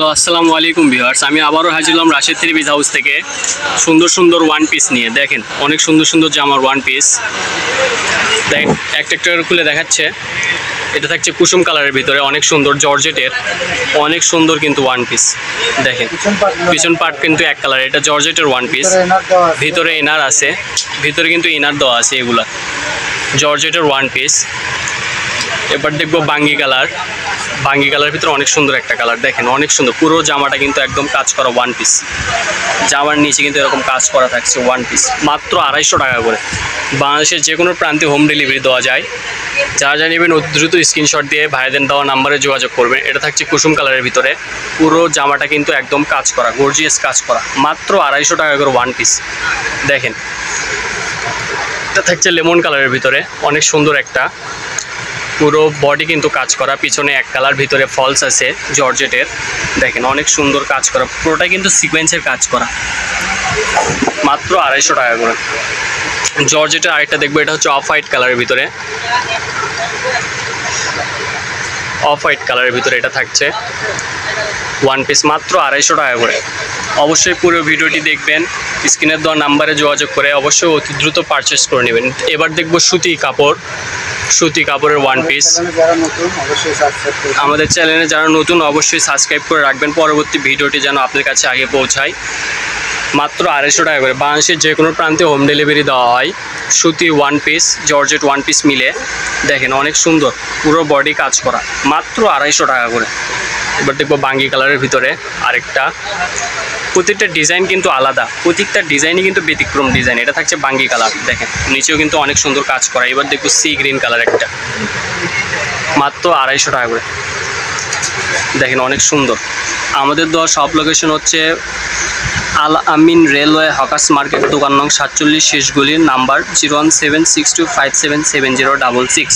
তো আসসালামু আলাইকুম ভিউয়ার্স, আমি আবারও হাজির হলাম রাশেদ থ্রি পিস হাউস থেকে সুন্দর সুন্দর ওয়ান পিস নিয়ে। দেখেন অনেক সুন্দর সুন্দর জামার ওয়ান পিস। দেখেন একটা একটা খুলে দেখাচ্ছে। এটা থাকছে কুসুম কালারের ভিতরে, অনেক সুন্দর জর্জেটের, অনেক সুন্দর কিন্তু ওয়ান পিস। দেখেন পিছন পার্ট কিন্তু এক কালার, এটা জর্জেটের ওয়ান পিস, ভিতরে ইনার আছে, ভিতরে কিন্তু ইনার দেওয়া আছে। এগুলা জর্জেটের ওয়ান পিস। এবার দেখবো বাঙ্গি কালার। বাঙ্গি কালারের ভিতরে অনেক সুন্দর একটা কালার, দেখেন অনেক সুন্দর। পুরো জামাটা কিন্তু একদম কাজ করা ওয়ান পিস, জামার নিচে কিন্তু এরকম কাজ করা থাকছে ওয়ান পিস, মাত্র 250 টাকা করে। বাংলাদেশের যে কোনো প্রান্তে হোম ডেলিভারি দেওয়া যায়। যারা যা নেবেন অতি দ্রুত স্ক্রিনশট দিয়ে ভাইদের দেওয়া নাম্বারে যোগাযোগ করবেন। এটা থাকছে কুসুম কালারের ভিতরে, পুরো জামাটা কিন্তু একদম কাজ করা, গর্জিয়াস কাজ করা, মাত্র 250 টাকা করে ওয়ান পিস। দেখেন এটা থাকছে লেমন কালারের ভিতরে, অনেক সুন্দর একটা, পুরো বডি কিন্তু কাজ করা, পিছনে এক কালার, ভিতরে ফলস আছে জর্জেটের। দেখেন অনেক সুন্দর কাজ করা, পুরোটা কিন্তু সিকোয়েন্সের কাজ করা, মাত্র 250 টাকা করে। জর্জেটের আরেকটা দেখবো, এটা হচ্ছে অফ হোয়াইট কালারের ভিতরে, অফ হোয়াইট কালারের ভিতরে এটা থাকছে ওয়ান পিস, মাত্র 250 টাকা করে। অবশ্যই পুরো ভিডিওটি দেখবেন, স্ক্রিনের দেওয়া নাম্বারে যোগাযোগ করে অবশ্যই অতি দ্রুত পারচেস করে নেবেন। এবার দেখবো সুতি কাপড়, সুতি কাপড়ের ওয়ান পিস। আমাদের চ্যানেলে যারা নতুন অবশ্যই সাবস্ক্রাইব করে রাখবেন, পরবর্তী ভিডিওটি যেন আপনার কাছে আগে পৌঁছায়। মাত্র 250 টাকা করে। বাংলাদেশের যে কোনো প্রান্তে হোম ডেলিভারি দেওয়া হয়। সুতি one piece, georgette one piece মিলে দেখেন অনেক সুন্দর, পুরো বডি কাজ করা, মাত্র 250 টাকা করে। এবার দেখবো বাঙ্গি কালারের ভিতরে আরেকটা, প্রত্যেকটা ডিজাইন কিন্তু আলাদা, প্রত্যেকটা ডিজাইনই কিন্তু ব্যতিক্রম ডিজাইন। এটা থাকছে বাঙ্গি কালার, দেখেন নিচেও কিন্তু অনেক সুন্দর কাজ করা। এবার দেখবো সি গ্রিন কালার একটা, মাত্র 250 টাকা করে। দেখেন অনেক সুন্দর। আমাদের দেওয়া সব লোকেশন হচ্ছে আল আমিন রেলওয়ে হকার্স মার্কেট, দোকান নং 47, শেষগুলির নাম্বার 01762577066।